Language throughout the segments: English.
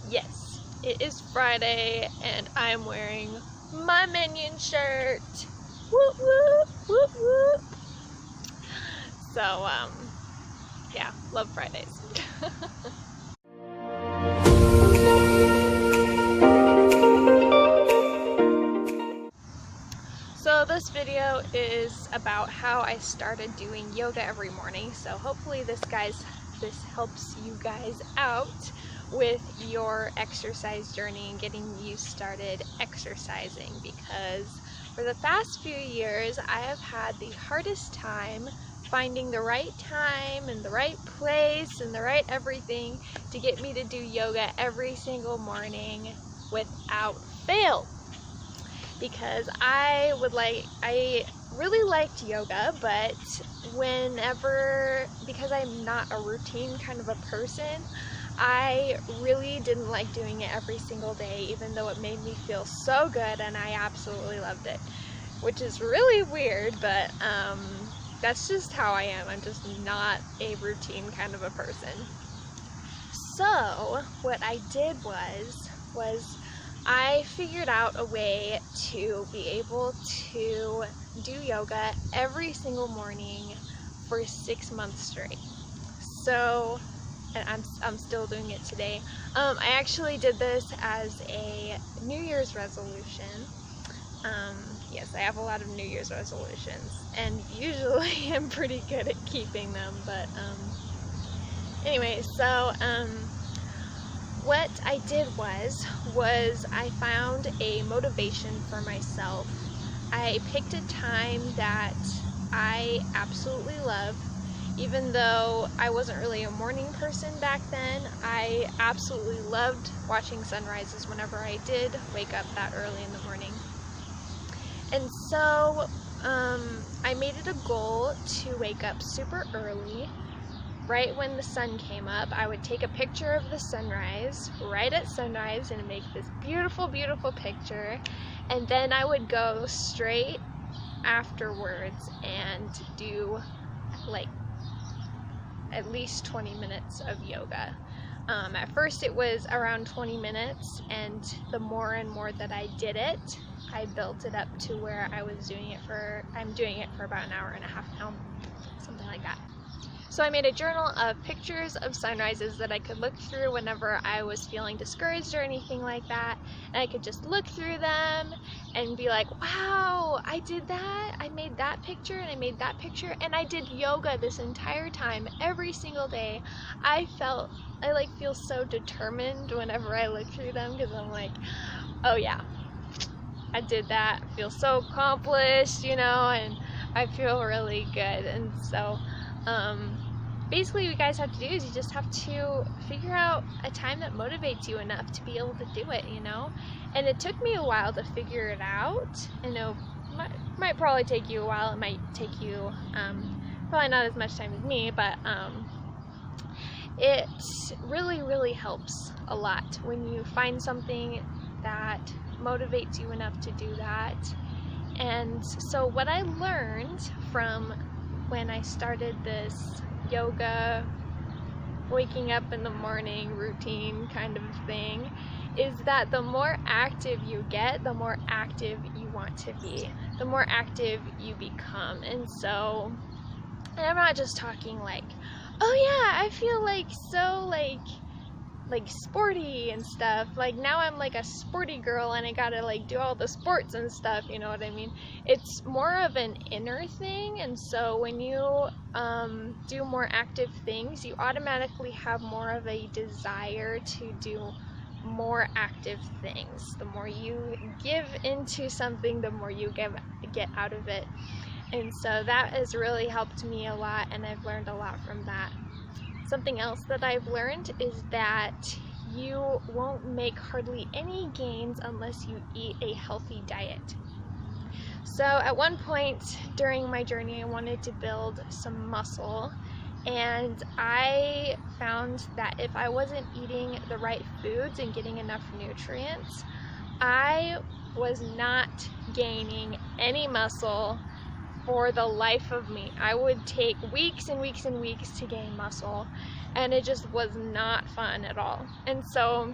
Yes, it is Friday and I'm wearing my Minion shirt. Whoop whoop, whoop whoop. So, yeah, love Fridays. So this video is about how I started doing yoga every morning. So hopefully this helps you guys out with your exercise journey and getting you started exercising, because for the past few years I have had the hardest time finding the right time and the right place and the right everything to get me to do yoga every single morning without fail. Because I really liked yoga, but because I'm not a routine kind of a person, I really didn't like doing it every single day, even though it made me feel so good and I absolutely loved it. Which is really weird, but that's just how I am. I'm just not a routine kind of a person. So what I did was I figured out a way to be able to do yoga every single morning for 6 months straight. So, and I'm still doing it today. I actually did this as a New Year's resolution. Yes, I have a lot of New Year's resolutions, and usually I'm pretty good at keeping them, but anyway, so what I did was I found a motivation for myself. I picked a time that I absolutely love. Even though I wasn't really a morning person back then, I absolutely loved watching sunrises whenever I did wake up that early in the morning. And so I made it a goal to wake up super early. Right when the sun came up, I would take a picture of the sunrise right at sunrise and make this beautiful, beautiful picture. And then I would go straight afterwards and do like at least 20 minutes of yoga. At first it was around 20 minutes, and the more and more that I did it, I built it up to where I'm doing it for about an hour and a half now, something like that. So I made a journal of pictures of sunrises that I could look through whenever I was feeling discouraged or anything like that. And I could just look through them and be like, wow, I did that. I made that picture and I made that picture. And I did yoga this entire time, every single day. I feel so determined whenever I look through them, because I'm like, oh yeah, I did that. I feel so accomplished, you know, and I feel really good. And so basically what you guys have to do is you just have to figure out a time that motivates you enough to be able to do it, you know. And it took me a while to figure it out. I know it might probably take you a while. It might take you probably not as much time as me, but it really, really helps a lot when you find something that motivates you enough to do that. And so what I learned from when I started this yoga, waking up in the morning routine kind of thing, is that the more active you get, the more active you want to be, the more active you become. And so, and I'm not just talking like, oh yeah, I feel like so like sporty and stuff, like now I'm like a sporty girl and I gotta like do all the sports and stuff, you know what I mean? It's more of an inner thing. And so when you do more active things, you automatically have more of a desire to do more active things. The more you give into something, the more you get out of it. And so that has really helped me a lot, and I've learned a lot from that. Something else that I've learned is that you won't make hardly any gains unless you eat a healthy diet. So at one point during my journey, I wanted to build some muscle, and I found that if I wasn't eating the right foods and getting enough nutrients, I was not gaining any muscle for the life of me. I would take weeks and weeks and weeks to gain muscle, and it just was not fun at all. And so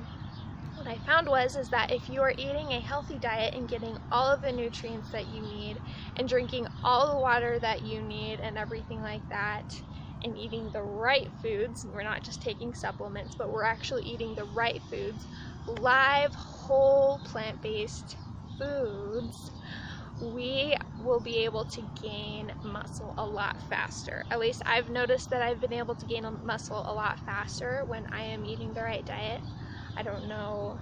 what I found is that if you are eating a healthy diet and getting all of the nutrients that you need and drinking all the water that you need and everything like that, and eating the right foods, we're not just taking supplements, but we're actually eating the right foods, live, whole, plant-based foods, we will be able to gain muscle a lot faster. At least I've noticed that I've been able to gain muscle a lot faster when I am eating the right diet. I don't know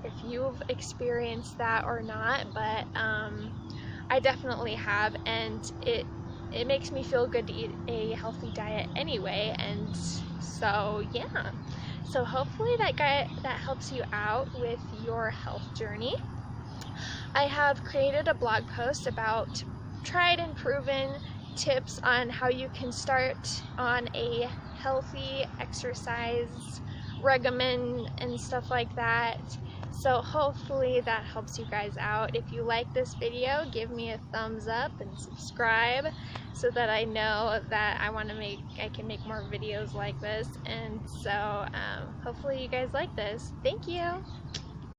if you've experienced that or not, but I definitely have, and it makes me feel good to eat a healthy diet anyway. And so yeah, so hopefully that helps you out with your health journey. I have created a blog post about tried and proven tips on how you can start on a healthy exercise regimen and stuff like that. So hopefully that helps you guys out. If you like this video, give me a thumbs up and subscribe so that I know that I can make more videos like this. And so hopefully you guys like this. Thank you.